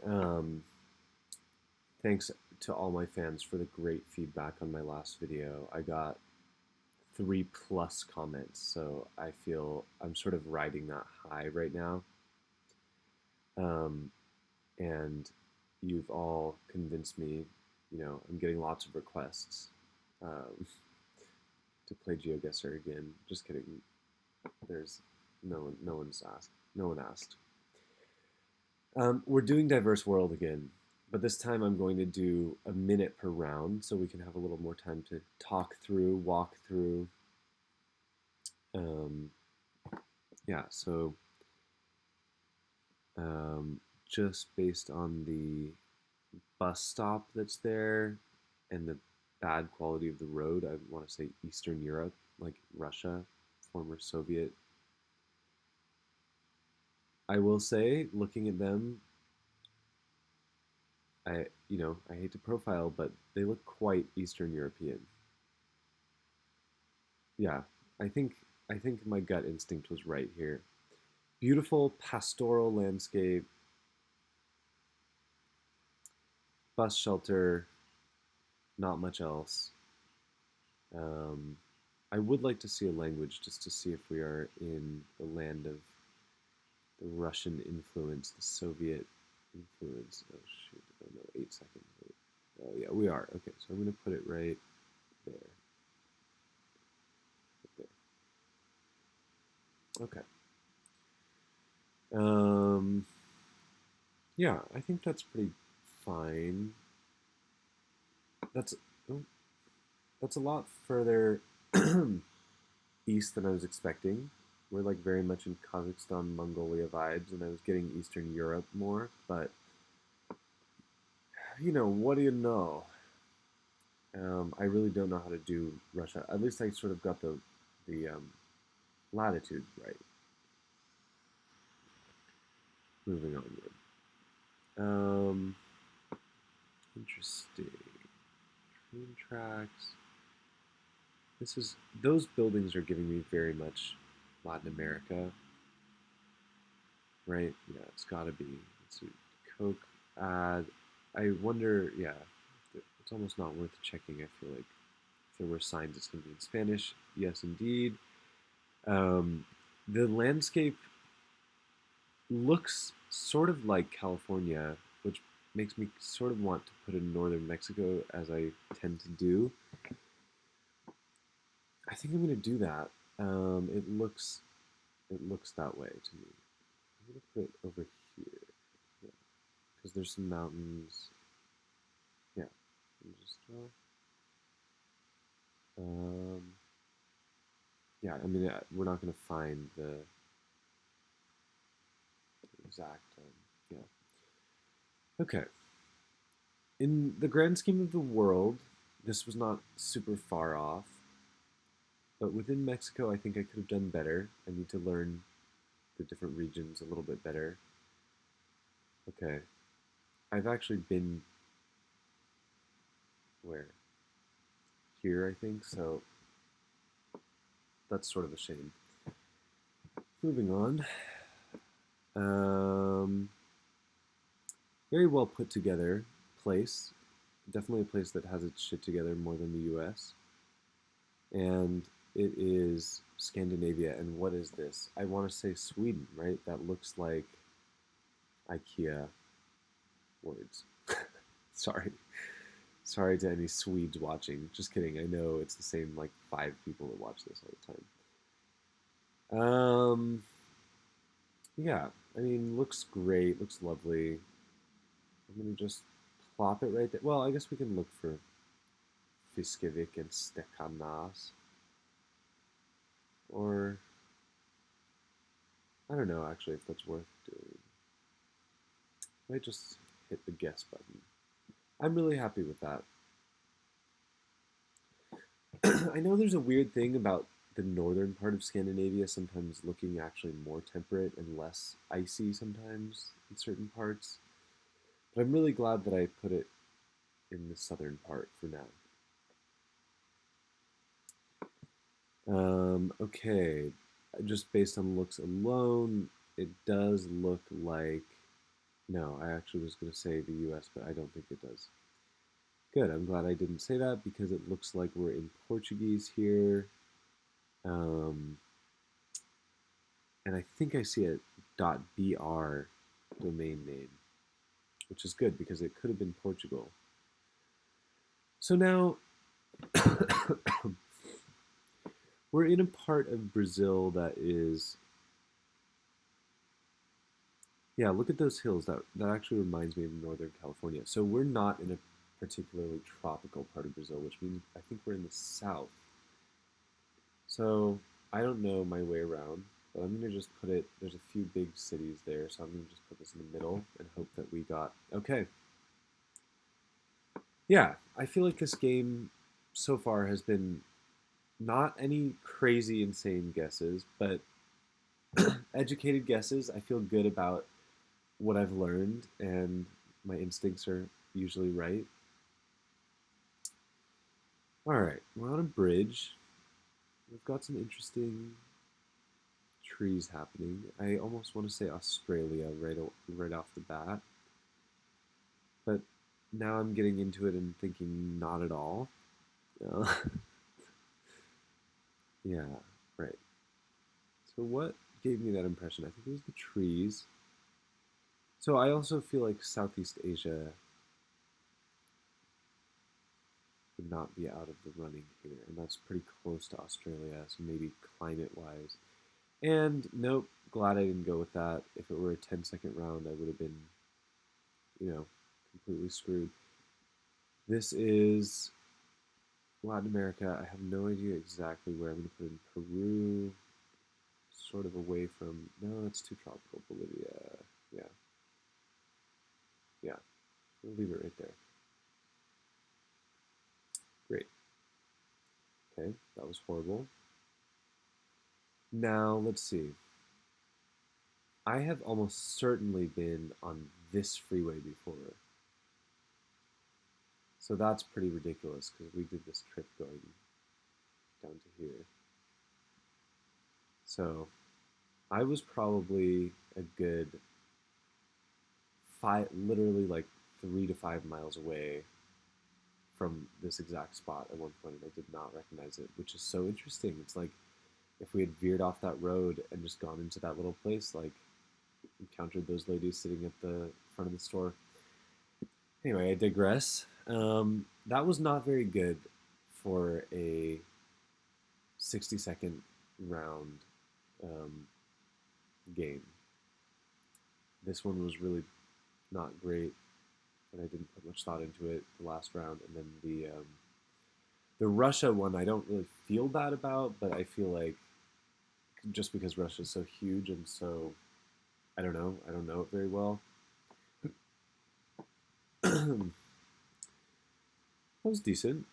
Um, Thanks to all my fans for the great feedback on my last video. I got 3+ comments, so I feel I'm sort of riding that high right now. Um, and you've all convinced me, I'm getting lots of requests to play Geoguessr again. Just kidding. There's no one's asked. No one asked. We're doing Diverse World again, but this time I'm going to do a minute per round so we can have a little more time to talk through, walk through. Um, yeah, so just based on the bus stop that's there and the bad quality of the road, I want to say Eastern Europe, like Russia, former Soviet. I will say, looking at them, I hate to profile, but they look quite Eastern European. Yeah, I think I think my gut instinct was right here. Beautiful pastoral landscape, bus shelter, not much else. Um, I would like to see a language just to see if we are in the land of the Russian influence, the Soviet influence. Oh shoot! Oh no, 8 seconds. Wait. Oh yeah, we are. Okay, so I'm gonna put it right there. Right there. Okay. Um, yeah, I think that's pretty fine. That's oh, that's a lot further east than I was expecting. We're like very much in Kazakhstan, Mongolia vibes, and I was getting Eastern Europe more. But what do you know? I really don't know how to do Russia. At least I sort of got the latitude right. Moving onward. Um, Interesting. Train tracks. Those buildings are giving me very much Latin America, right? Yeah, it's got to be. It's a Coke ad. I wonder. Yeah, it's almost not worth checking. I feel like if there were signs it's going to be in Spanish, yes, indeed. Um, the landscape looks sort of like California, which makes me sort of want to put in northern Mexico, as I tend to do. I think I'm going to do that. It looks that way to me. I'm going to put it over here because there's some mountains. Yeah, just um, yeah. I mean, we're not going to find the exact. Yeah. Okay. In the grand scheme of the world, this was not super far off. But within Mexico, I think I could have done better. I need to learn the different regions a little bit better. Okay. I've actually been where? Here, I think. So that's sort of a shame. Moving on. Um, Very well put together place. Definitely a place that has its shit together more than the US. And it is Scandinavia. And what is this? I want to say Sweden, right? That looks like IKEA words. Sorry. Sorry to any Swedes watching. Just kidding. I know it's the same like 5 people that watch this all the time. Yeah. I mean, looks great. Looks lovely. I'm gonna just plop it right there. Well, I guess we can look for Fiskevik and Stekanas. Or I don't know actually if that's worth doing. I might just hit the guess button. I'm really happy with that. I know there's a weird thing about the northern part of Scandinavia sometimes looking actually more temperate and less icy sometimes in certain parts. But I'm really glad that I put it in the southern part for now. Okay, just based on looks alone, it does look like No, I actually was going to say the US, but I don't think it does. Good, I'm glad I didn't say that because it looks like we're in Portuguese here. Um, and I think I see a .br domain name, which is good because it could have been Portugal. So now we're in a part of Brazil that is, yeah, look at those hills. That actually reminds me of Northern California. So we're not in a particularly tropical part of Brazil, which means I think we're in the south. So I don't know my way around, but I'm gonna just put it. There's a few big cities there, so I'm gonna just put this in the middle and hope that we got okay. Yeah, I feel like this game so far has been not any crazy insane guesses, but educated guesses. I feel good about what I've learned, and my instincts are usually right. All right, we're on a bridge. We've got some interesting trees happening. I almost want to say Australia right off the bat, but now I'm getting into it and thinking not at all. Uh, yeah, right. So what gave me that impression? I think it was the trees. So I also feel like Southeast Asia would not be out of the running here, and that's pretty close to Australia, so maybe climate wise. And nope, glad I didn't go with that. If it were a 10-second round, I would have been, you know, completely screwed. This is Latin America. I have no idea exactly where I'm going to put in Peru, sort of away from, no, it's too tropical. Bolivia. Yeah, yeah, we'll leave it right there. Great. Okay, that was horrible. Now, let's see. I have almost certainly been on this freeway before. So that's pretty ridiculous because we did this trip going down to here. So I was probably a good five, literally like 3 to 5 miles away from this exact spot at one point, and I did not recognize it, which is so interesting. It's like if we had veered off that road and just gone into that little place, like encountered those ladies sitting at the front of the store. Anyway, I digress. That was not very good for a 60-second round um, game. This one was really not great, and I didn't put much thought into it the last round. And then the Russia one, I don't really feel bad about, but I feel like just because Russia is so huge and so I don't know it very well. That was decent.